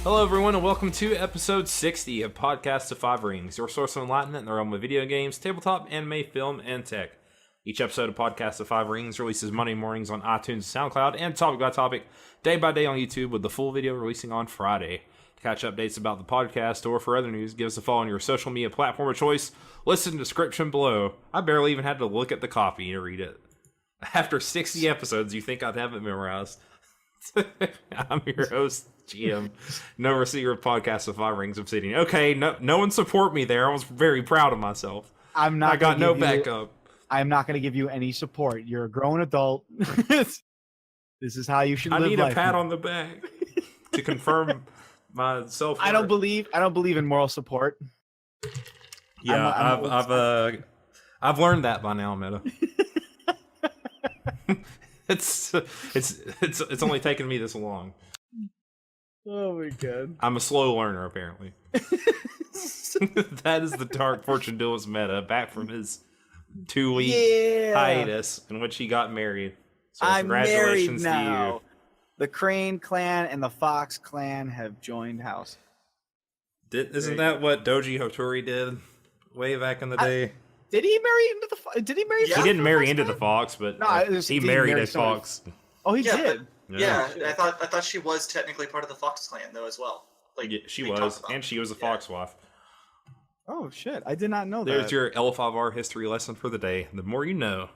Hello, everyone, and welcome to episode 60 of Podcast of Five Rings, your source of enlightenment in the realm of video games, tabletop, anime, film, and tech. Each episode of Podcast of Five Rings releases Monday mornings on iTunes and SoundCloud, and topic by topic, day by day on YouTube, with the full video releasing on Friday. To catch updates about the podcast or for other news, give us a follow on your social media platform of choice. Listen to the description below. I barely even had to look at the copy to read it. After 60 episodes, you think I'd have it memorized. I'm your host, GM, no receiver of Podcast of Five Rings, Obsidian. Okay, no one support me there. I was very proud of myself. I got no backup. I'm not going to give you any support. You're a grown adult. This is how you should live life. I need a pat on the back to confirm my self-worth. I don't believe in moral support. Yeah, I've learned that by now, Meta. It's only taken me this long. Oh my god. I'm a slow learner, apparently. That is the Dark Fortune Duelist Meta, back from his 2-week hiatus in which he got married. So I'm congratulations married now. to you. The Crane clan and the Fox clan have joined house. Isn't that what Doji Hotori did way back in the day? Did he marry into the? Did he marry? He didn't marry into the Fox, but he married a Fox. Oh, he did. Yeah, I thought she was technically part of the Fox clan though as well. Like she was, and she was a Fox wife. Oh shit! I did not know that. There's your L5R history lesson for the day. The more you know.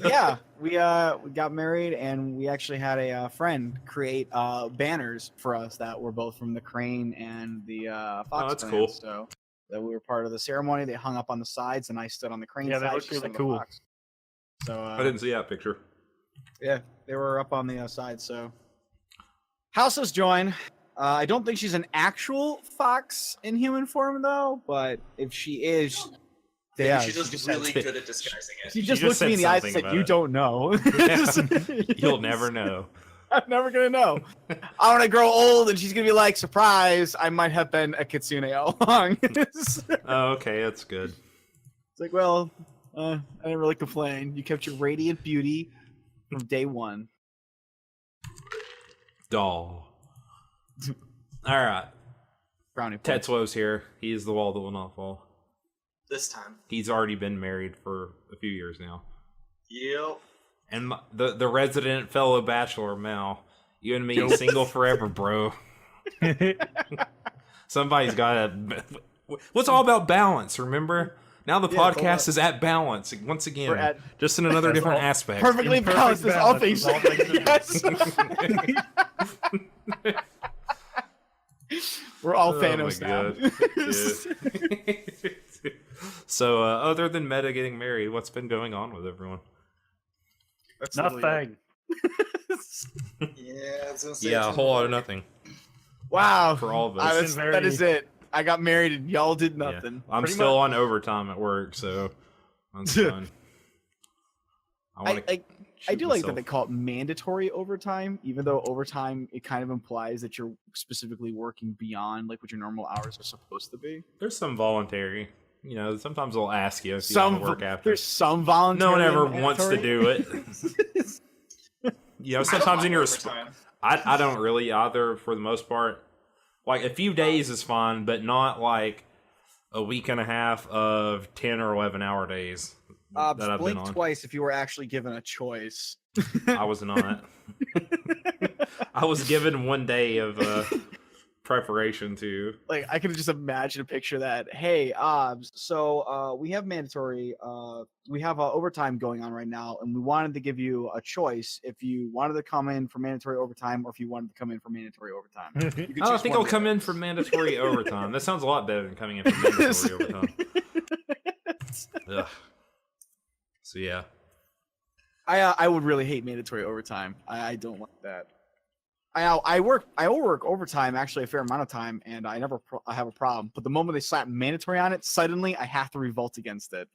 Yeah, we got married, and we actually had a friend create banners for us that were both from the Crane and the Fox. Oh, that's clan, cool. So that we were part of the ceremony. They hung up on the sides, and I stood on the Crane side. Yeah, that looks really cool. So I didn't see that picture. Yeah, they were up on the side. So house has joined. I don't think she's an actual fox in human form, though. But if she is, yeah, she's just really good at disguising it. She just looked me in the eyes and said, "You don't know." You'll never know. I'm never gonna know. I want to grow old, and she's gonna be like, "Surprise! I might have been a kitsune all along." Oh, okay, that's good. It's like, well, I didn't really complain. You kept your radiant beauty from day one. Doll. All right. Brownie. Tetsuo's here. He is the wall that will not fall. This time. He's already been married for a few years now. Yep. And the resident fellow bachelor, Mao. You and me, single forever, bro. Somebody's got to... What's all about balance, remember? Now the podcast is at balance, once again. Just in another different aspect. Perfectly balanced as all things. Yes. We're all Thanos now. So, other than Meta getting married, what's been going on with everyone? Nothing. Yeah, a whole lot of nothing. Wow. For all of us. That is it. I got married and y'all did nothing. Yeah. I'm still on overtime at work, so that's fun. I do like that they call it mandatory overtime, even though overtime, it kind of implies that you're specifically working beyond like what your normal hours are supposed to be. There's some voluntary. You know, sometimes they'll ask you if you want to work after. There's some voluntary. No one ever wants to do it. You know, sometimes in your... I don't really either, for the most part. Like, a few days is fine, but not like a week and a half of 10 or 11 hour days that I've been on. Twice if you were actually given a choice. I was not. I was given 1 day of preparation to... Like, I could just imagine a picture that, hey, so we have mandatory... we have overtime going on right now, and we wanted to give you a choice if you wanted to come in for mandatory overtime or if you wanted to come in for mandatory overtime. I think I'll come in for mandatory overtime. That sounds a lot better than coming in for mandatory overtime. Ugh. So, yeah. I would really hate mandatory overtime. I don't like that. I work overtime actually a fair amount of time, and I have a problem. But the moment they slap mandatory on it, suddenly I have to revolt against it.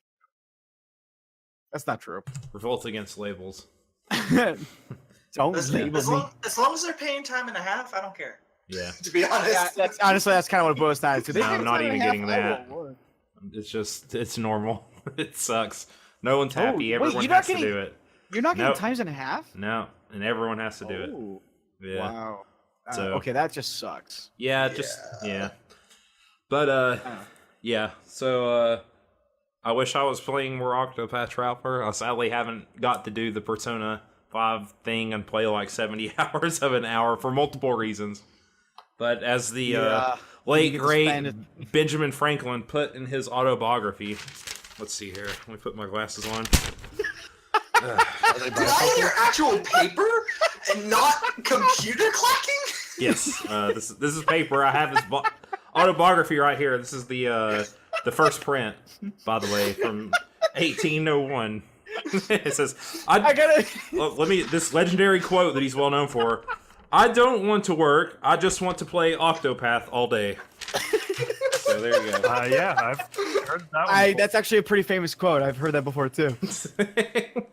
That's not true. Revolt against labels. Don't label me. As long as they're paying time and a half, I don't care. Yeah. To be honest. Yeah, that's kind of what it boils down to. No, I'm not even getting that. It's normal. It sucks. No one's happy. Everyone has to do it. You're not getting Nope. times and a half? No, and everyone has to do it. Oh, Yeah. wow. So- Okay, that just sucks. Yeah, But yeah. So I wish I was playing more Octopath Traveler. I sadly haven't got to do the Persona 5 thing and play like 70 hours of an hour for multiple reasons. But as the late You get to great spend it- Benjamin Franklin put in his autobiography, let's see here. Let me put my glasses on. Did I hear actual paper and not computer clacking? Yes, this is paper. I have his autobiography right here. This is the first print, by the way, from 1801. It says, I gotta. let me this legendary quote that he's well known for. I don't want to work. I just want to play Octopath all day. So there you go. Yeah, I've heard that one. before. That's actually a pretty famous quote. I've heard that before too.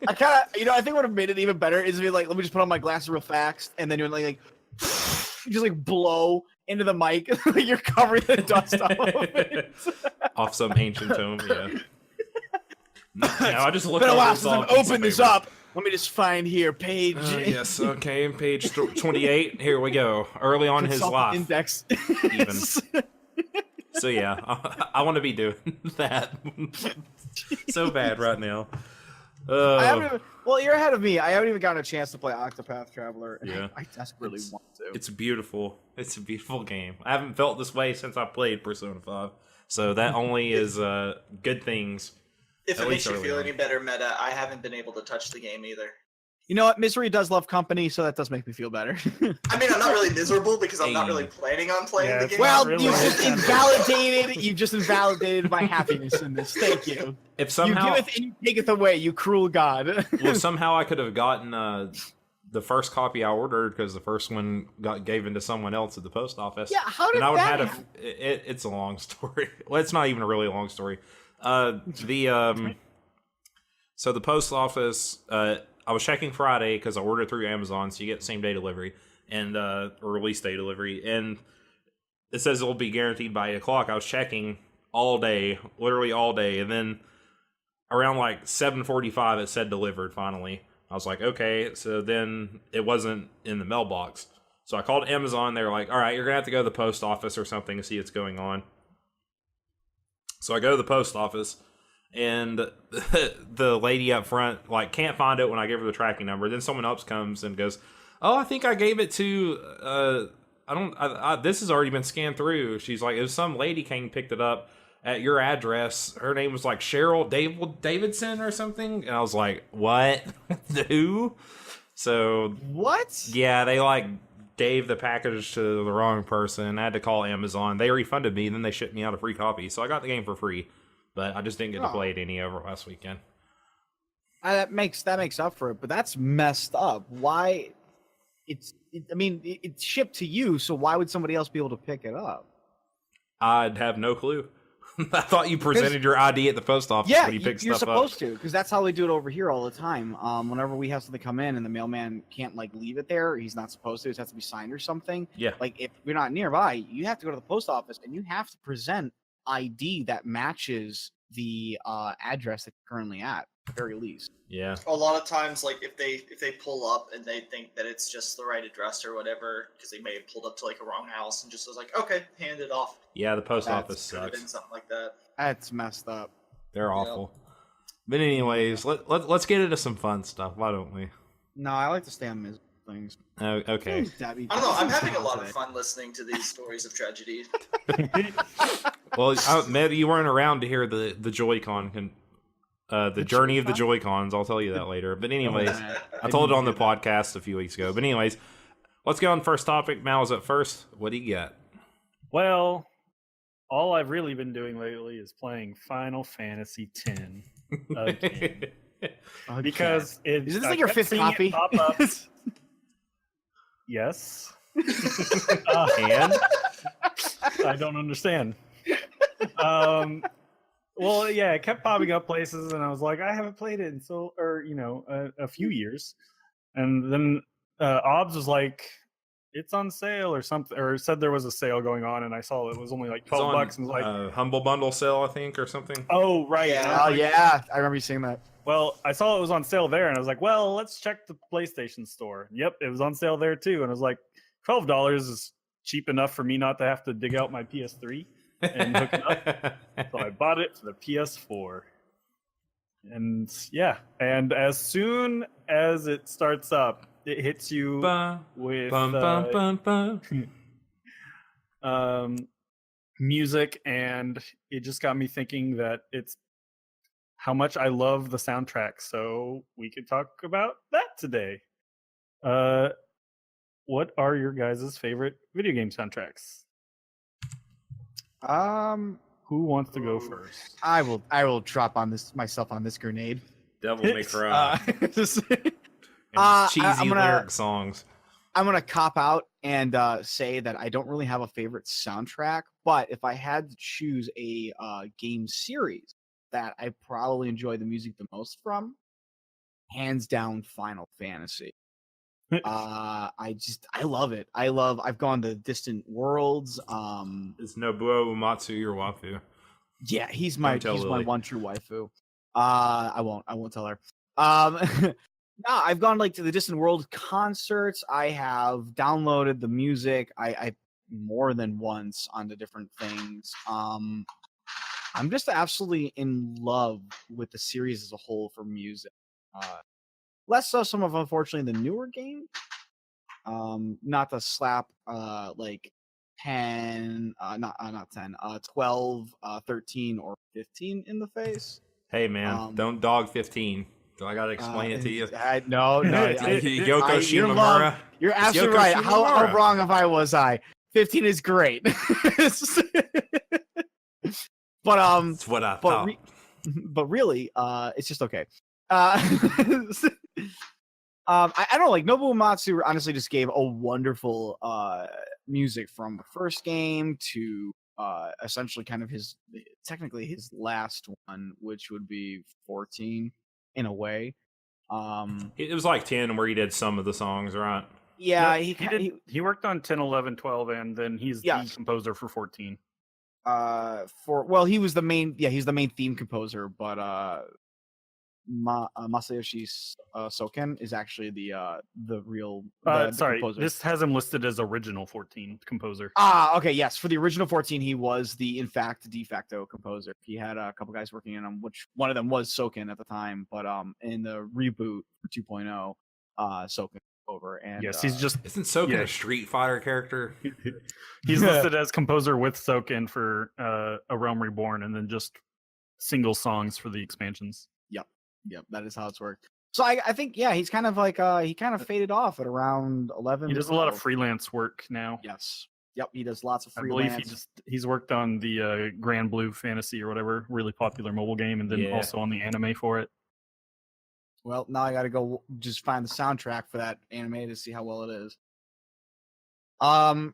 I kind of, I think what would have made it even better is to be like, let me just put on my glasses real fast, and then you're like you just like blow into the mic, like you're covering the dust off of it. Off some ancient tome, yeah. No, I just looked Been a over while this since all I've piece of opened this paper. up. Let me just find here, page. Yes, okay, page 28. Here we go. Early on in his Consult life. index. Even. So yeah, I want to be doing that so bad right now. I haven't even, well, you're ahead of me. I haven't even gotten a chance to play Octopath Traveler. And Yeah. I desperately want to. It's beautiful. It's a beautiful game. I haven't felt this way since I played Persona 5. So that only is good things. If At it makes least you early feel on. any better, Meta, I haven't been able to touch the game either. You know what? Misery does love company, so that does make me feel better. I mean, I'm not really miserable because I'm not Hey. really planning on playing Yeah, the it's game. well, really you like just that. invalidated. You just invalidated my happiness in this. Thank you. If somehow, You giveth and you taketh away, you cruel god. well, somehow I could have gotten the first copy I ordered because the first one got given to someone else at the post office. Yeah, how did and I would that have happen? it's a long story. Well, it's not even a really long story. So the post office, I was checking Friday because I ordered through Amazon, so you get same day delivery and or release day delivery, and it says it will be guaranteed by 8 o'clock. I was checking all day, literally all day, and then around like 7:45 it said delivered finally. I was like, okay, so then it wasn't in the mailbox. So I called Amazon. They were like, all right, you're going to have to go to the post office or something to see what's going on. So I go to the post office, and the lady up front like can't find it when I give her the tracking number. Then someone else comes and goes, oh, I think I gave it to, this has already been scanned through. She's like, it was some lady came and picked it up at your address. Her name was like Cheryl Davidson or something. And I was like, what? Who? So What? yeah, they like gave the package to the wrong person. I had to call Amazon. They refunded me, then they shipped me out a free copy. So I got the game for free, but I just didn't get to play it any over last weekend. That makes up for it, but that's messed up. Why? It's shipped to you, so why would somebody else be able to pick it up? I'd have no clue. I thought you presented your ID at the post office Yeah, when you picked you're stuff supposed up. to, because that's how they do it over here all the time. Whenever we have something come in and the mailman can't like leave it there, he's not supposed to. It has to be signed or something. Yeah. Like if you're not nearby, you have to go to the post office and you have to present ID that matches the address that you're currently at the very least. Yeah. A lot of times, like if they pull up and they think that it's just the right address or whatever, because they may have pulled up to like a wrong house and just was like, okay, hand it off. Yeah, the post That's office Could have been sucks. something like that. That's messed up. They're awful. But anyways, let's get into some fun stuff. Why don't we? No, I like to stay on miserable things. Oh, okay. Debbie, I don't know. I'm this is having a lot of today. fun listening to these stories of tragedy. Well, maybe you weren't around to hear the Joy-Con, the journey of the Joy-Cons. I'll tell you that later. But anyways, I told it on the podcast a few weeks ago. But anyways, let's go on first topic. Mal's up first. What do you got? Well, all I've really been doing lately is playing Final Fantasy X again. Okay. Because it, Is this I like your kept fifth seeing it copy? pop up. Yes. And I don't understand. Well, yeah, it kept popping up places, and I was like, I haven't played it in a few years. And then Obs was like, it's on sale or something, or said there was a sale going on, and I saw it was only like it's $12 on and was like, Humble Bundle sale, I think, or something. oh right. Yeah. And I Oh was like, yeah, I remember you saying that. Well, I saw it was on sale there, and I was like, well, let's check the PlayStation Store. Yep, it was on sale there too, and I was like, $12 is cheap enough for me not to have to dig out my PS3 and hook it up. So I bought it for the PS4. And yeah, and as soon as it starts up, it hits you with music, and it just got me thinking that it's how much I love the soundtrack. So we could talk about that today. What are your guys' favorite video game soundtracks? Who wants to go first? I will drop on myself on this grenade. Devil May Cry. Cheesy lyric songs. I'm gonna cop out and say that I don't really have a favorite soundtrack, but if I had to choose a game series that I probably enjoy the music the most from, hands down, Final Fantasy. I love it. I've gone to Distant Worlds. Is Nobuo Uematsu your waifu? Yeah, he's my one true waifu. I won't tell her. No, I've gone like to the Distant World concerts. I have downloaded the music. I more than once onto different things. I'm just absolutely in love with the series as a whole for music. Less so some of, unfortunately, the newer games. Not to slap like 10, not 10, 12, 13, or 15 in the face. Hey man, don't dog 15. Do I gotta explain it to you? No. Yoko Shimomura. You're absolutely right. How wrong was I? 15 is great. But That's what I thought. But really, it's just okay. I don't know, like Nobuo Uematsu honestly just gave a wonderful music from the first game to essentially kind of technically his last one, which would be 14 in a way. It was like 10 where he did some of the songs, right? Yeah, he worked on 10, 11, 12, and then he's the composer for 14. He was the main he's the main theme composer, but Masayoshi Soken is actually the real sorry, composer. This has him listed as original 14 composer. Okay, yes, for the original 14 he was the de facto composer. He had a couple guys working in him, which one of them was Soken at the time, but in the reboot for 2.0 Soken over. And yes, he's just isn't Soken a Street Fighter character? He's listed as composer with Soken for A Realm Reborn, and then just single songs for the expansions. Yep, that is how it's worked. So I think he's kind of like he kind of faded off at around 11. He does a lot of freelance work now. Yes. Yep, he does lots of freelance. I believe he's worked on the Grand Blue Fantasy or whatever, really popular mobile game, and then also on the anime for it. Well, now I got to go just find the soundtrack for that anime to see how well it is. But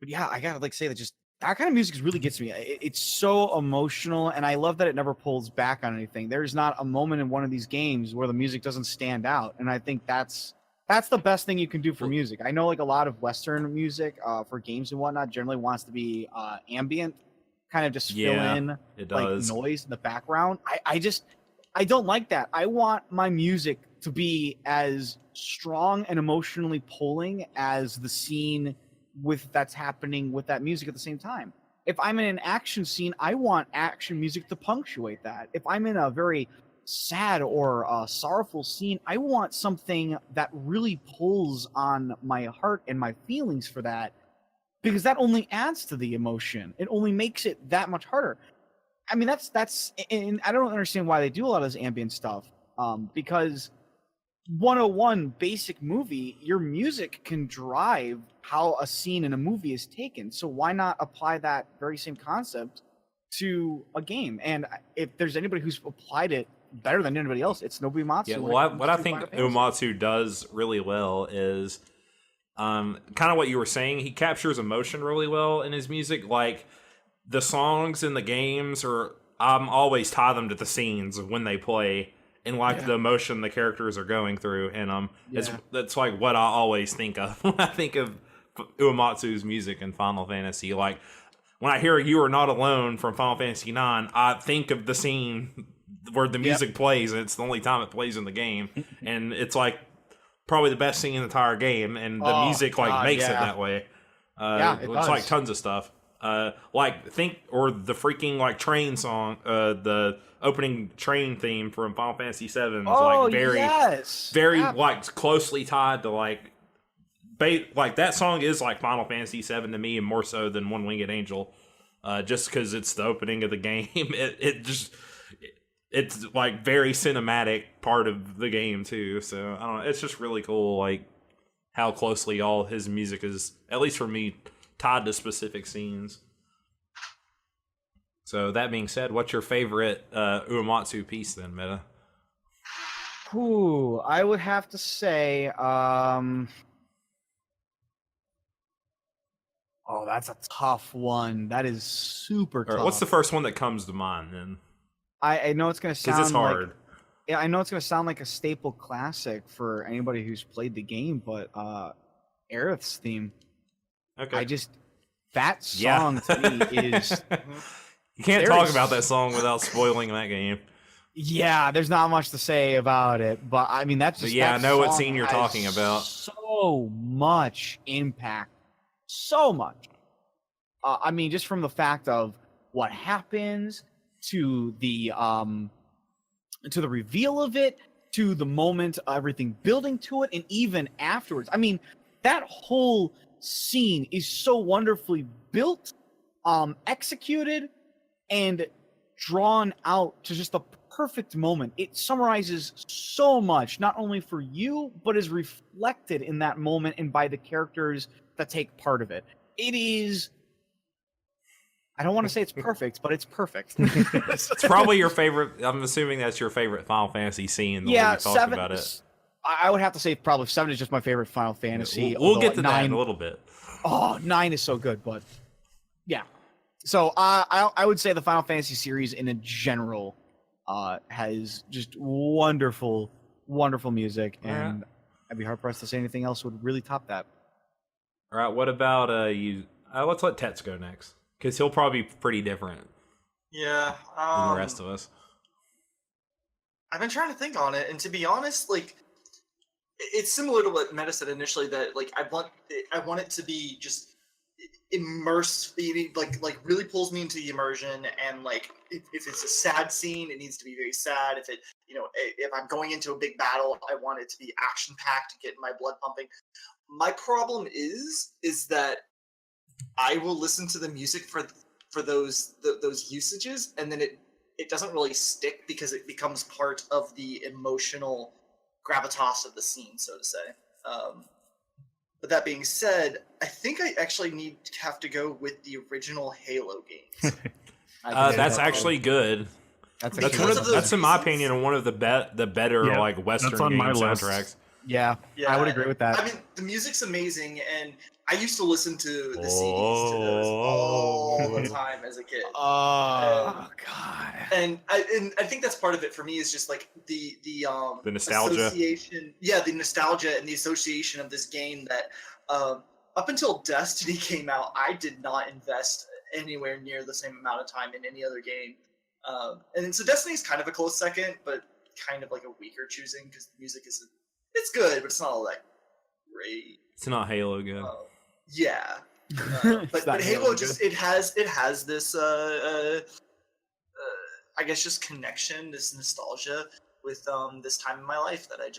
yeah, I gotta say that just that kind of music really gets me. It's so emotional, and I love that it never pulls back on anything. There's not a moment in one of these games where the music doesn't stand out, and I think that's the best thing you can do for music. I know like a lot of Western music for games and whatnot generally wants to be ambient, kind of just fill in like noise in the background. I don't like that. I want my music to be as strong and emotionally pulling as the scene that's happening with that music at the same time. If I'm in an action scene, I want action music to punctuate that. If I'm in a very sad or sorrowful scene, I want something that really pulls on my heart and my feelings for that, because that only adds to the emotion. It only makes it that much harder. I mean, that's, and I don't understand why they do a lot of this ambient stuff, because 101 basic movie, your music can drive how a scene in a movie is taken. So why not apply that very same concept to a game? And if there's anybody who's applied it better than anybody else, it's Nobuo Uematsu. Yeah, well, what I think Uematsu does really well is kind of what you were saying. He captures emotion really well in his music. Like the songs in the games I'm always tie them to the scenes when they play, and like the emotion the characters are going through, and that's like what I always think of when I think of Uematsu's music in Final Fantasy. Like when I hear "You Are Not Alone" from Final Fantasy IX, I think of the scene where the music plays, and it's the only time it plays in the game, and it's like probably the best scene in the entire game, and the music like makes it that way. It it's like tons of stuff. Like the freaking like train song, the opening train theme from Final Fantasy VII is like very like closely tied to like that song is like Final Fantasy VII to me, and more so than One Winged Angel, just because it's the opening of the game. It's like very cinematic part of the game too. So I don't know. It's just really cool, like how closely all his music is, at least for me, tied to specific scenes. So that being said, what's your favorite Uematsu piece then, Meta? Ooh, I would have to say, oh, that's a tough one. That is super tough. What's the first one that comes to mind then? I know it's going to sound because it's hard. Yeah, I know it's going to sound like a staple classic for anybody who's played the game, but Aerith's theme. Okay. That song to me is... You can't talk about that song without spoiling that game. Yeah, there's not much to say about it, but I mean, that's just... But yeah, I know what scene you're talking about. So much impact. So much. I mean, just from the fact of what happens to the reveal of it, to the moment, everything building to it, and even afterwards. I mean, that whole scene is so wonderfully built, executed, and drawn out to just the perfect moment. It summarizes so much, not only for you, but is reflected in that moment and by the characters that take part of it. It is... I don't want to say it's perfect, but it's perfect. It's probably your favorite. I'm assuming that's your favorite Final Fantasy scene. The way you talked about it. I would have to say probably 7 is just my favorite Final Fantasy. We'll get to 9, that in a little bit. Oh, 9 is so good, but yeah. So I would say the Final Fantasy series in a general has just wonderful, wonderful music, and I'd be hard pressed to say anything else would really top that. All right, what about you? Let's let Tets go next, because he'll probably be pretty different. Yeah, than the rest of us. I've been trying to think on it, and to be honest, like, it's similar to what Meta said initially, that like I want it to be just immersed, like really pulls me into the immersion, and like if it's a sad scene, it needs to be very sad. If it, if I'm going into a big battle, I want it to be action packed to get my blood pumping. My problem is that I will listen to the music for those usages, and then it doesn't really stick because it becomes part of the emotional gravitas of the scene, so to say. But that being said, I think I actually have to go with the original Halo games. That's actually good. That's in my opinion one of the better like Western game soundtracks. Yeah, I would agree with that. I mean, the music's amazing, and I used to listen to the CDs to those all the time as a kid. Oh God! And I think that's part of it for me, is just like the nostalgia. The nostalgia and the association of this game that up until Destiny came out, I did not invest anywhere near the same amount of time in any other game. And so Destiny's kind of a close second, but kind of like a weaker choosing, because the music it's good, but it's not all that great. It's not Halo good. Yeah. But Halo just it has this I guess just connection, this nostalgia with this time in my life that I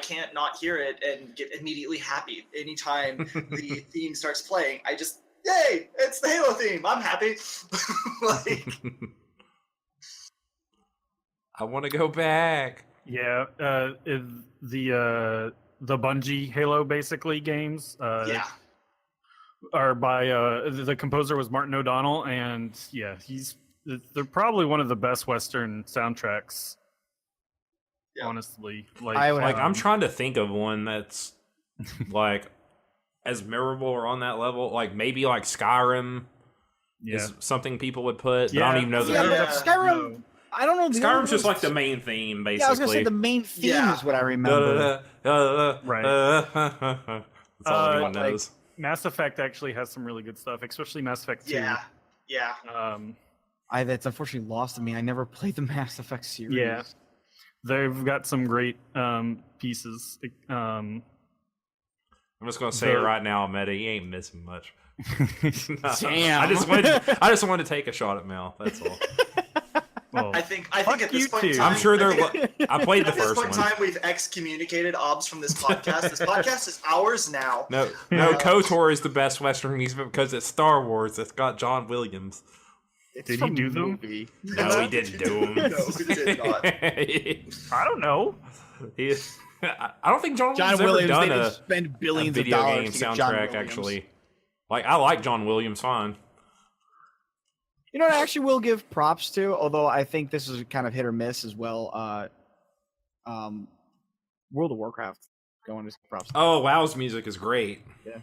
can't not hear it and get immediately happy anytime the theme starts playing. I just, yay, it's the Halo theme. I'm happy. Like, I want to go back. Yeah, the Bungie Halo basically games are by the composer was Martin O'Donnell, and yeah, they're probably one of the best Western soundtracks. Yeah. Honestly, I'm trying to think of one that's like as memorable or on that level. Like maybe like Skyrim is something people would put. But I don't even know Skyrim. No. I don't know. Skyrim's just like the main theme, basically. Yeah, I was gonna say the main theme is what I remember. Right. That's all everyone knows. Mass Effect actually has some really good stuff, especially Mass Effect 2. Yeah. That's unfortunately lost to me. I never played the Mass Effect series. Yeah. They've got some great pieces. I'm just gonna say it right now, Meta. You ain't missing much. Damn. I just wanted to take a shot at Mel. That's all. Well, I think at this point in too. time, I'm sure I played the at this first point in one. time, we've excommunicated Obs from this podcast. This podcast is ours now. No, KOTOR is the best Western music because it's Star Wars. It's got John Williams. Did he do them? Movie. No, he didn't do them. No, he did not. I don't know. I don't think John John Williams Williams. ever They done didn't spend billions a video of dollars game to get John soundtrack. Williams. Actually, like I like John Williams fine. You know what I actually will give props to, although I think this is kind of hit or miss as well. World of Warcraft going to props. Oh, WoW's music is great. Yeah.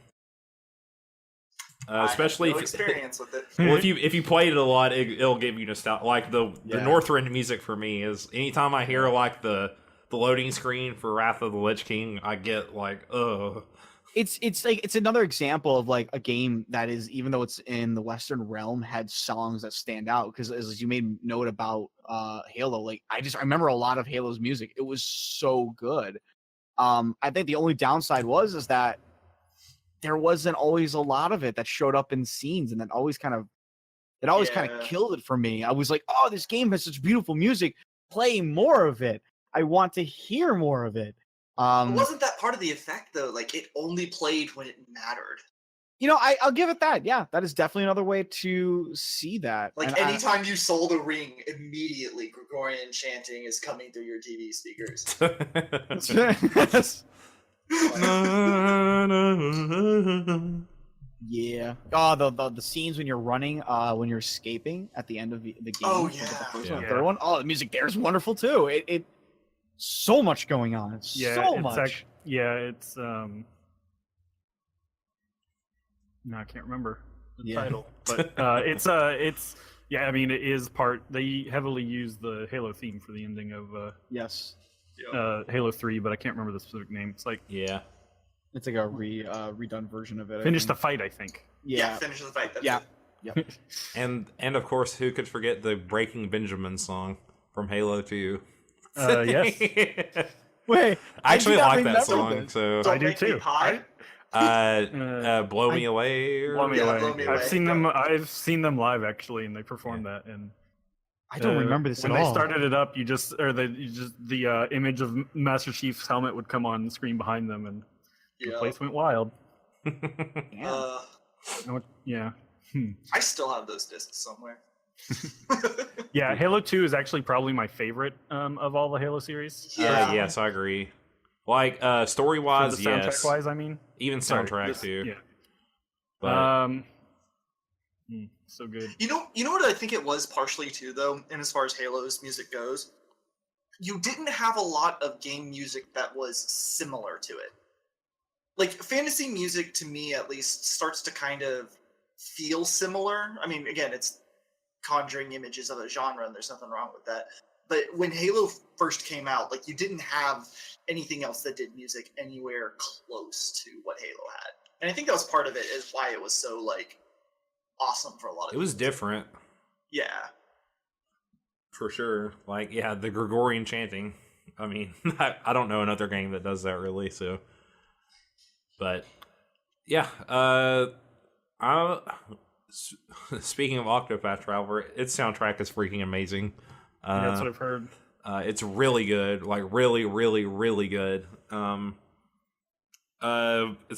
Especially I have no if experience with it. well, if you played it a lot, it'll give you nostalgia. Like the Yeah. Northrend music for me is anytime I hear like the loading screen for Wrath of the Lich King, I get like It's another example of like a game that is, even though it's in the Western realm, had songs that stand out. Because as you made note about Halo, like I remember a lot of Halo's music. It was so good. I think the only downside is that there wasn't always a lot of it that showed up in scenes, and that always kind of killed it for me. I was like, oh, this game has such beautiful music. Play more of it. I want to hear more of it. Wasn't that part of the effect though? Like it only played when it mattered. You know, I'll give it that. Yeah, that is definitely another way to see that. Like And anytime you sold a ring, immediately Gregorian chanting is coming through your TV speakers. Yeah. Oh, the scenes when you're running, when you're escaping at the end of the game. Oh, the yeah. first Yeah. one, the third one. Oh, the music there is wonderful too. It so much going on. It's so much. It's no, I can't remember the Yeah. title, but it's yeah. I mean, it is part. They heavily use the Halo theme for the ending of Yes. Halo 3, but I can't remember the specific name. It's like yeah. It's like a redone version of it. I Finish think. the Fight, I think. Yeah. Finish the fight. That's Yeah. it. And of course, who could forget the Breaking Benjamin song from Halo 2? Yes. Wait. I actually do not like that remember song. this. So Don't I do make me too. pie. Blow me away. Or... Blow me Yeah, away. Blow Me Away. I've seen them live actually, and they performed that. And I don't remember this when at they all. started it up. The image of Master Chief's helmet would come on the screen behind them, and the Yeah. place went wild. Yeah. Yeah. I still have those discs somewhere. Yeah, Halo 2 is actually probably my favorite of all the Halo series. Yeah. Yes, I agree. Like story For wise, the soundtrack yes. wise, I mean. Even Sorry, soundtrack too. Yeah. But So good. You know what I think it was partially too, though, and as far as Halo's music goes, you didn't have a lot of game music that was similar to it. Like fantasy music, to me at least, starts to kind of feel similar. I mean, again, it's conjuring images of a genre, and there's nothing wrong with that. But when Halo first came out, like you didn't have anything else that did music anywhere close to what Halo had, and I think that was part of it, is why it was so like awesome for a lot of it was people. different Yeah. for sure. Like the Gregorian chanting. I mean, I don't know another game that does that really. So, but yeah. Speaking of Octopath Traveler, its soundtrack is freaking amazing. That's what I've heard. It's really good, like really, really, really good. It's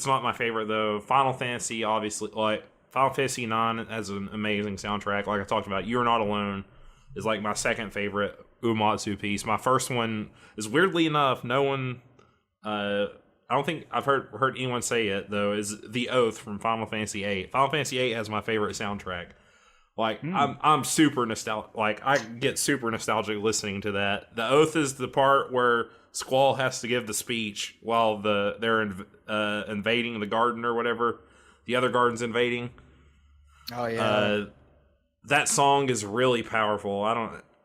not my favorite though. Final Fantasy, obviously, like Final Fantasy 9 has an amazing soundtrack. Like I talked about, You're Not Alone is like my second favorite Uematsu piece. My first one is, weirdly enough, no one. I don't think I've heard anyone say it though. Is The Oath from Final Fantasy 8. Final Fantasy 8 has my favorite soundtrack. Like I'm super nostalgic. Like I get super nostalgic listening to that. The Oath is the part where Squall has to give the speech while they're invading the garden or whatever. The other garden's invading. Oh yeah. That song is really powerful.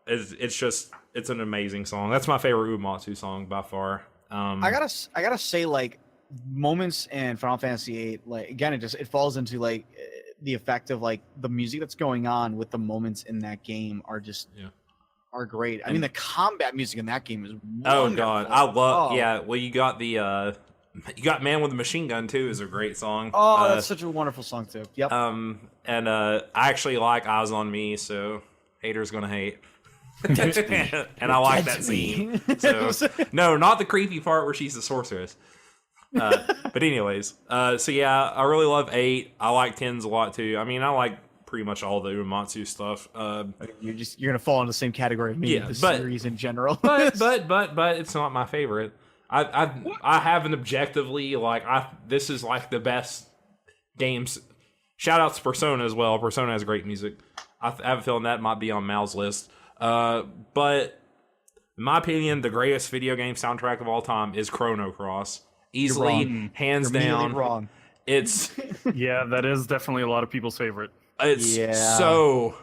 It's an amazing song. That's my favorite Uematsu song by far. I gotta say, like moments in Final Fantasy VIII, like again, it falls into like the effect of like the music that's going on with the moments in that game are just are great. I mean, the combat music in that game is oh wonderful. god, I love well, you got the you got Man with a Machine Gun too is a great song. Oh, that's such a wonderful song too. Yep. And I actually like Eyes on Me, so haters gonna hate. And I like that scene. So no, not the creepy part where she's the sorceress. But anyways, so yeah, I really love 8. I like 10s a lot too. I mean, I like pretty much all the Uematsu stuff. You're gonna fall in the same category of me. Yeah, The but- series in general. but it's not my favorite. I haven't objectively this is like the best games. Shout out to Persona as well. Persona has great music. I have a feeling that might be on Mal's list. But in my opinion, the greatest video game soundtrack of all time is Chrono Cross. Easily, hands You're immediately down. wrong. It's Yeah, that is definitely a lot of people's favorite. so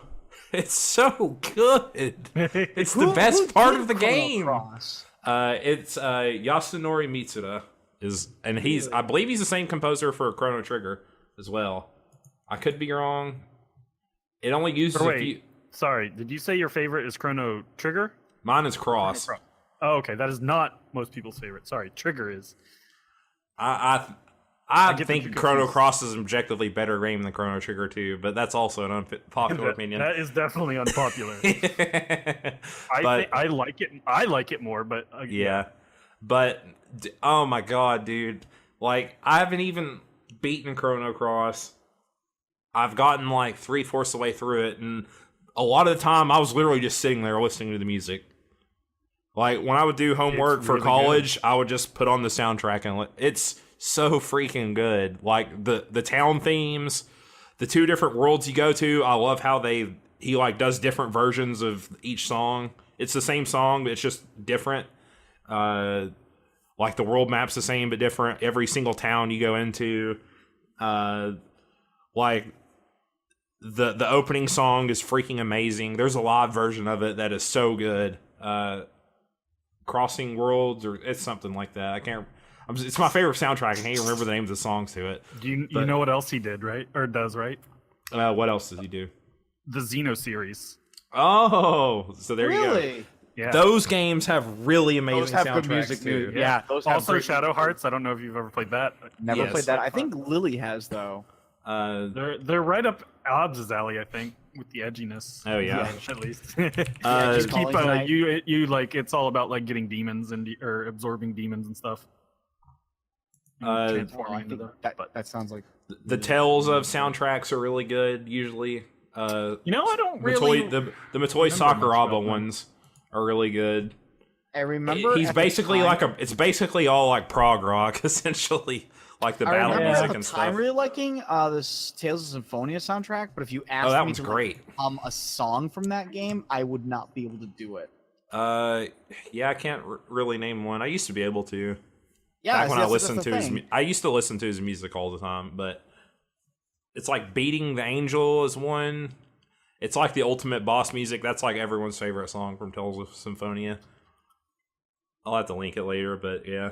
good. It's the best part of the game. Cross? It's Yasunori Mitsuda I believe he's the same composer for Chrono Trigger as well. I could be wrong. It only uses a few. Sorry, did you say your favorite is Chrono Trigger? Mine is Cross. Oh, okay, that is not most people's favorite. Sorry, Trigger is. I think Chrono Cross is objectively better game than Chrono Trigger 2, but that's also an unpopular opinion. That is definitely unpopular. But I like it. I like it more, but yeah. But oh my god, dude! Like I haven't even beaten Chrono Cross. I've gotten like 3/4 of the way through it, and a lot of the time I was literally just sitting there listening to the music. Like when I would do homework for college, I would just put on the soundtrack and it's so freaking good. Like the town themes, the 2 different worlds you go to. I love how he like does different versions of each song. It's the same song, but it's just different. Like the world map's the same but different. Every single town you go into, like the opening song is freaking amazing. There's a live version of it that is so good. Crossing Worlds, or it's something like that. I can't. It's my favorite soundtrack. I can't even remember the names of the songs to it. You know what else he did, right? Or does, right? What else does he do? The Xeno series. Oh, so there you go. Really? Yeah. Those games have really amazing Those have soundtracks good music too. too. Yeah. Those have Also, great Shadow music. Hearts. I don't know if you've ever played that. Never Yes. played that. I think Lily has though. They're right up Obbs' alley, I think, with the edginess. Oh yeah. At least. Just keep calling tonight. you like it's all about like getting demons or absorbing demons and stuff. And transforming I into think them. that sounds like The Tales of soundtracks are really good usually. I don't the really. Matoi remember Sakuraba much about them. ones are really good. I remember. He's at the basically time- it's basically all like prog rock essentially, like the I battle remember music at the and time stuff. really liking this Tales of Symphonia soundtrack, but if you asked Oh, that me one's to great. a song from that game, I would not be able to do it. Yeah, I can't really name one. I used to be able to. Yeah, Back when I that's listened the to his, thing. I used to listen to his music all the time, but it's like Beating the Angel is one. It's like the ultimate boss music. That's like everyone's favorite song from Tales of Symphonia. I'll have to link it later, but yeah.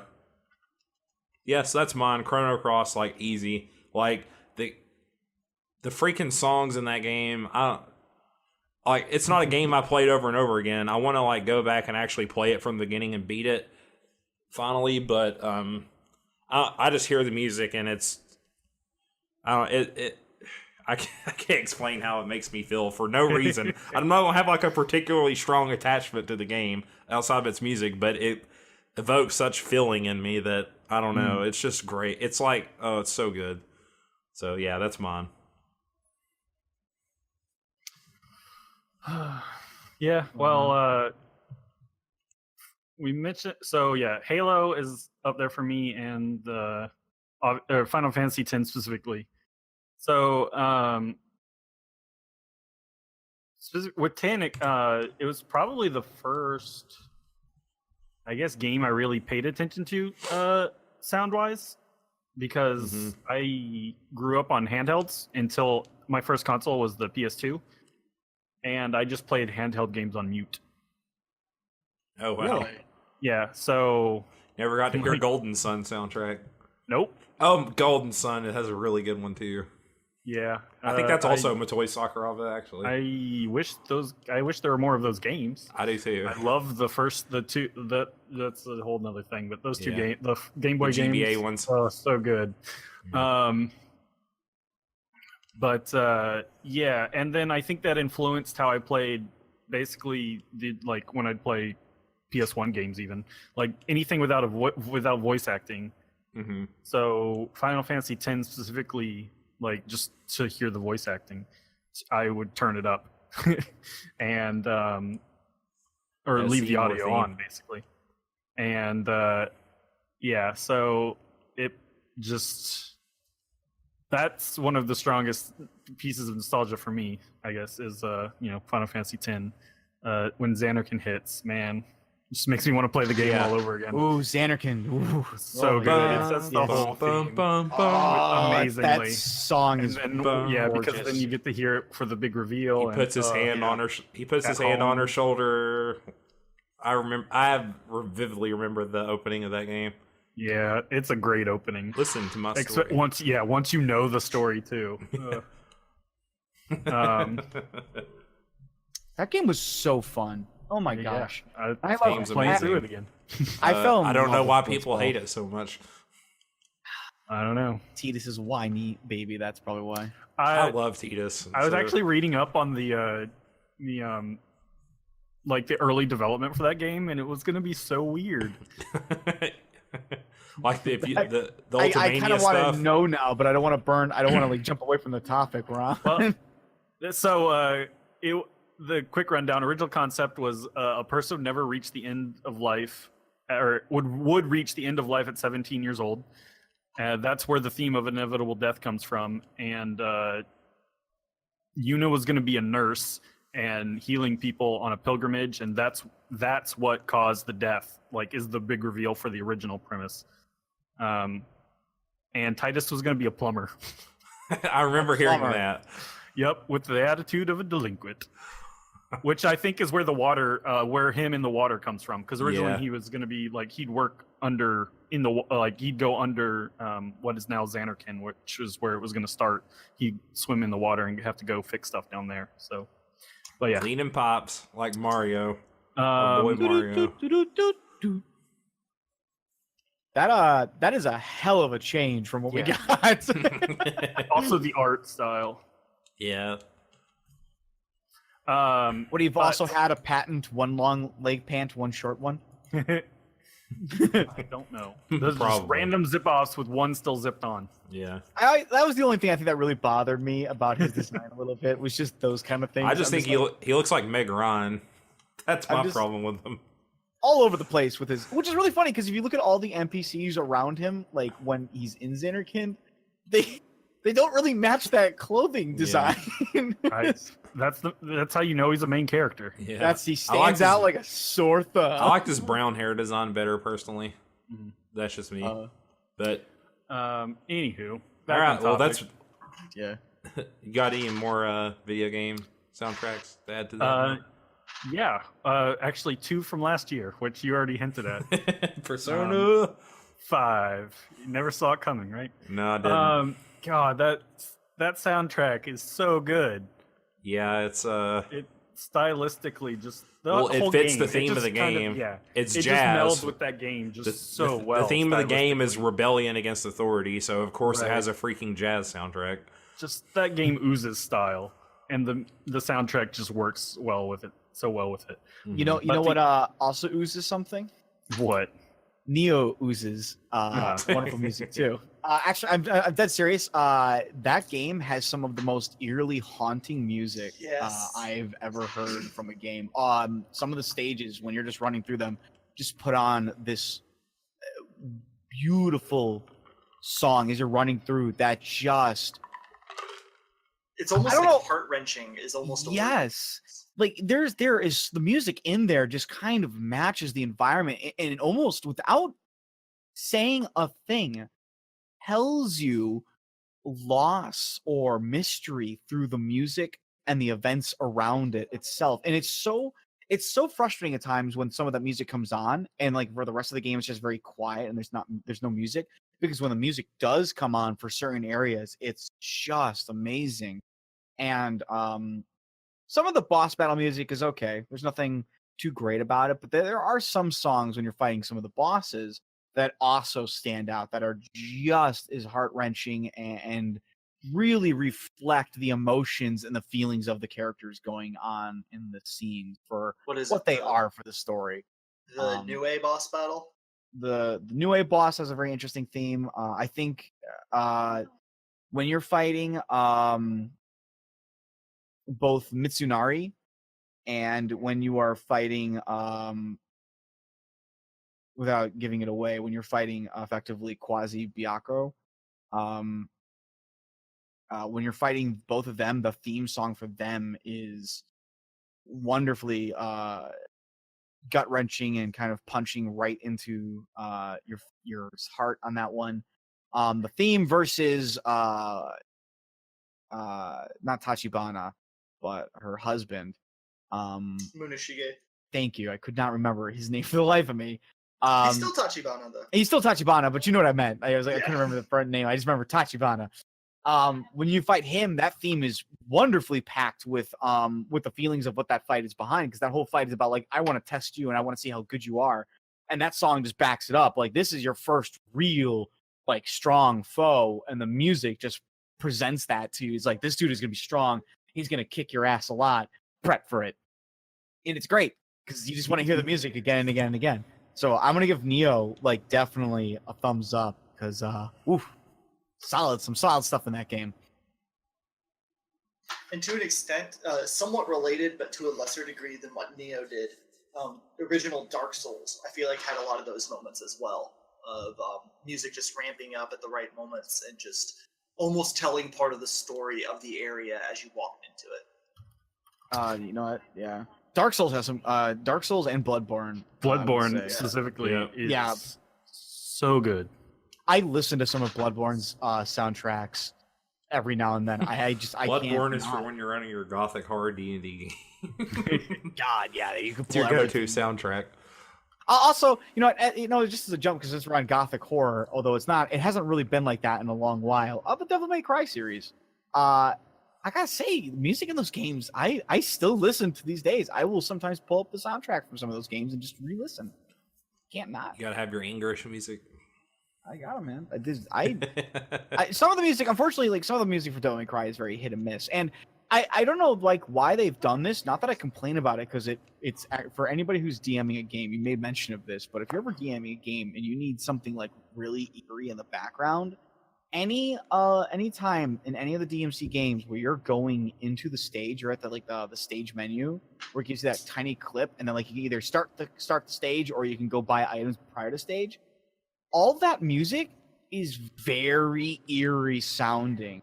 Yes, that's mine. Chrono Cross, like easy. Like the freaking songs in that game. It's not a game I played over and over again. I want to like go back and actually play it from the beginning and beat it finally, but I just hear the music and it's I can't explain how it makes me feel for no reason. I don't have like a particularly strong attachment to the game outside of its music, but it evokes such feeling in me that I don't know. It's just great. It's like, oh, it's so good. So yeah, that's mine. Yeah, well, we mentioned Halo is up there for me, and Final Fantasy X specifically. So, with 10, it was probably the first, I guess, game I really paid attention to, sound-wise, because I grew up on handhelds until my first console was the PS2, and I just played handheld games on mute. Oh wow! Really? Yeah, so Never got to hear Golden Sun soundtrack. nope. Oh, Golden Sun, it has a really good one too. Yeah, I think that's also Motoi Sakuraba, actually. I wish there were more of those games. I do too. I love the two. That's a whole nother thing. But those two Yeah. the Game Boy The GBA games, ones. oh, so good. Yeah. But yeah, and then I think that influenced how I played. Basically, like when I'd play PS1 games, even like anything without without voice acting. Mm-hmm. So Final Fantasy X specifically, like just to hear the voice acting, I would turn it up and or leave the audio on basically. And yeah, so it just that's one of the strongest pieces of nostalgia for me, I guess, is Final Fantasy X. When Xanarkin hits, man, it just makes me want to play the game all over again. Ooh, Xanarkin. Ooh, so good. It sets the whole theme amazingly. That song is because then you get to hear it for the big reveal. He puts his hand on her. He puts his hand on her shoulder. I vividly remember the opening of that game. Yeah, it's a great opening. Listen to my story. Once you know the story too. That game was so fun. Oh my gosh. I love playing through it again. I don't know why people hate it so much. I don't know. Tidus is whiny baby. That's probably why. I love Tidus. I was actually reading up on the like the early development for that game, and it was going to be so weird. Like the Ultimania I kind of stuff. want to know now, but I don't want to burn. I don't want to like jump away from the topic, Ron. Well, so the quick rundown. Original concept was a person would never reach the end of life, or would reach the end of life at 17 years old. That's where the theme of inevitable death comes from. And Yuna was going to be a nurse and healing people on a pilgrimage, and that's what caused the death. Like, is the big reveal for the original premise. And Tidus was going to be a plumber. I remember hearing that. Yep, with the attitude of a delinquent. Which I think is where the water, where him in the water comes from. Because originally he was going to be like, he'd work under he'd go under what is now Xanarkin, which is where it was going to start. He'd swim in the water and have to go fix stuff down there. So, but yeah, lean and pops like Mario. Boy Mario. That is a hell of a change from what we got. Also the art style. Yeah. Would he have also had a patent, one long leg pant, one short one? I don't know. Those are just random zip-offs with one still zipped on. Yeah. That was the only thing I think that really bothered me about his design a little bit, was just those kind of things. I just think he looks like Meg Ryan. That's my problem with him. All over the place with his, which is really funny because if you look at all the NPCs around him, like when he's in Xanarkin, they don't really match that clothing design. Yeah. That's how you know he's a main character. Yeah. He stands out like a sore thumb. I like this brown hair design better personally. Mm-hmm. That's just me. But anywho, all right. Well, that's yeah. You got any more video game soundtracks to add to that? Yeah, actually 2 from last year, which you already hinted at. Persona 5. You never saw it coming, right? No, I didn't. God, that soundtrack is so good. Yeah, it's it stylistically just it fits the theme of the game. It's it jazz. just melds with that game so well. The theme of the game is rebellion against authority, so of course it has a freaking jazz soundtrack. Just that game oozes style, and the soundtrack just works well with it. So well with it. You know what also oozes something? What? Neo oozes wonderful music too. Actually, I'm dead serious. That game has some of the most eerily haunting music I've ever heard from a game. Some of the stages when you're just running through them just put on this beautiful song as you're running through that just. It's almost like heart-wrenching is almost a word. Like there is the music in there just kind of matches the environment and almost without saying a thing tells you loss or mystery through the music and the events around it itself. And it's it's so frustrating at times when some of that music comes on and like for the rest of the game it's just very quiet and there's no music, because when the music does come on for certain areas, it's just amazing. And some of the boss battle music is okay. There's nothing too great about it, but there are some songs when you're fighting some of the bosses that also stand out, that are just as heart-wrenching and really reflect the emotions and the feelings of the characters going on in the scene for What is what it? they are for the story. The new A boss battle? The new A boss has a very interesting theme. I think when you're fighting both Mitsunari and when you are fighting without giving it away, when you're fighting effectively Quasi Byakko, when you're fighting both of them, the theme song for them is wonderfully gut wrenching and kind of punching right into your heart on that one. The theme versus not Tachibana, but her husband. Muneshige. Thank you. I could not remember his name for the life of me. He's still Tachibana, though. He's still Tachibana, but you know what I meant. I was like, I Yeah. couldn't remember the front name. I just remember Tachibana. When you fight him, that theme is wonderfully packed with the feelings of what that fight is behind, because that whole fight is about like, I want to test you and I want to see how good you are. And that song just backs it up. Like, this is your first real, like, strong foe, and the music just presents that to you. It's like, this dude is gonna be strong. He's gonna kick your ass a lot. Prep for it. And it's great because you just want to hear the music again and again and again. So I'm gonna give Neo like definitely a thumbs up because some solid stuff in that game. And to an extent, somewhat related, but to a lesser degree than what Neo did. Original Dark Souls, I feel like, had a lot of those moments as well, of music just ramping up at the right moments and just almost telling part of the story of the area as you walked into it. You know what? Yeah. Dark Souls has some Dark Souls and Bloodborne. Bloodborne specifically is so good. I listen to some of Bloodborne's soundtracks every now and then. I Bloodborne can't is for when you're running your gothic horror D&D game. God, yeah, you can It's your pull go-to everything. soundtrack. Also, just as a jump, because it's around gothic horror, although it hasn't really been like that in a long while. The Devil May Cry series. I gotta say, music in those games, I still listen to these days. I will sometimes pull up the soundtrack from some of those games and just re-listen. Can't not. You gotta have your English music. I got it, man. Some of the music, unfortunately, like some of the music for Devil May Cry is very hit and miss, and I don't know like why they've done this. Not that I complain about it, because it's for anybody who's DMing a game. You made mention of this, but if you're ever DMing a game and you need something like really eerie in the background, any time in any of the DMC games where you're going into the stage, you're at the stage menu where it gives you that tiny clip, and then like you can either start the stage or you can go buy items prior to stage. All that music is very eerie sounding.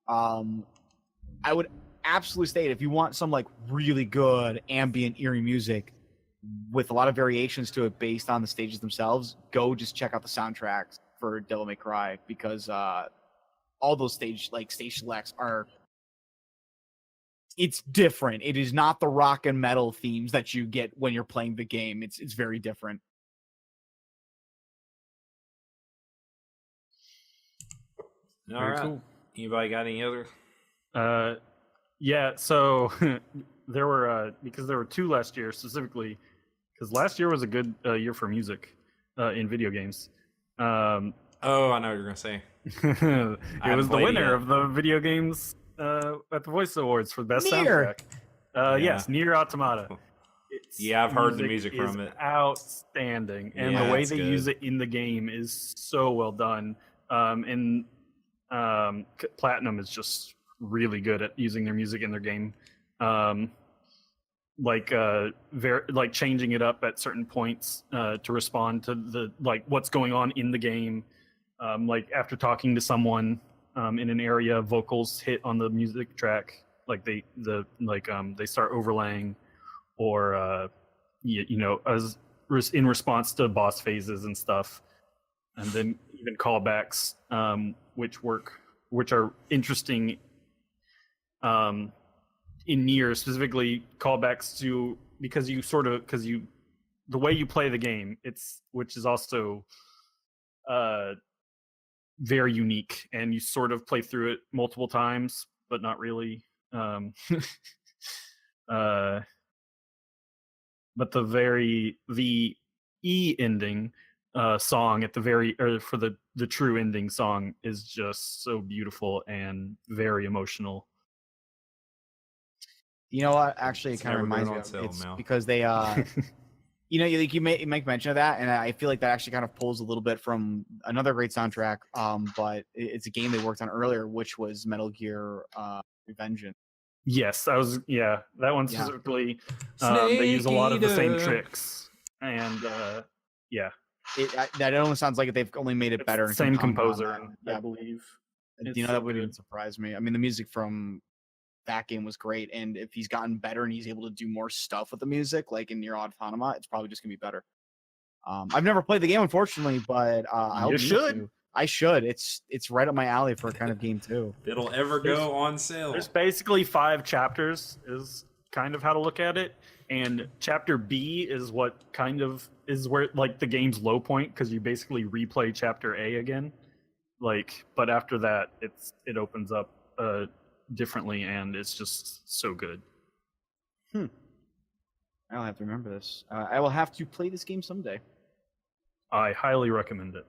I would absolutely state, if you want some like really good ambient eerie music with a lot of variations to it based on the stages themselves, go just check out the soundtracks for Devil May Cry, because all those stage selects are, it's different. It is not the rock and metal themes that you get when you're playing the game. It's very different. All Very right. cool. Anybody got any other? Yeah, so there were because there were two last year specifically, because last year was a good year for music in video games. Oh, I know what you're gonna say. It was the winner of the video games at the Voice Awards for best Nier. soundtrack. Yes, Nier Automata. I've heard the music from it. Outstanding, and the way they use it in the game is so well done. And Platinum is just really good at using their music in their game, like changing it up at certain points to respond to the what's going on in the game. Like after talking to someone in an area, vocals hit on the music track, they start overlaying, or as in response to boss phases and stuff, and then even callbacks, which are interesting in Nier, specifically callbacks to because the way you play the game, which is also very unique, and you sort of play through it multiple times, but not really. But the E ending song at the very, or for the true ending song, is just so beautiful and very emotional. You know what? Actually, it It's kind of never reminds going me on of sale, it's Mel. because they you know, you make mention of that, and I feel like that actually kind of pulls a little bit from another great soundtrack. But it's a game they worked on earlier, which was Metal Gear Revengeance. Yes, that one Yeah. specifically. Snake They use a lot of the same Eater. tricks, and That almost sounds like they've only made it it's better. the And same compounded on composer, that. I Yeah, believe. you It's know, so that wouldn't even good. surprise me. I mean, the music from that game was great, and if he's gotten better and he's able to do more stuff with the music, like in Nier Automata, it's probably just gonna be better. I've never played the game, unfortunately, but I You hope should. to. I should. It's right up my alley for a kind of game too. If it'll ever go on sale. There's basically 5 chapters, is kind of how to look at it, and chapter B is what kind of is where like the game's low point, because you basically replay chapter A again. But after that, it opens up differently, and it's just so good. I'll have to remember this. I will have to play this game someday. I highly recommend it.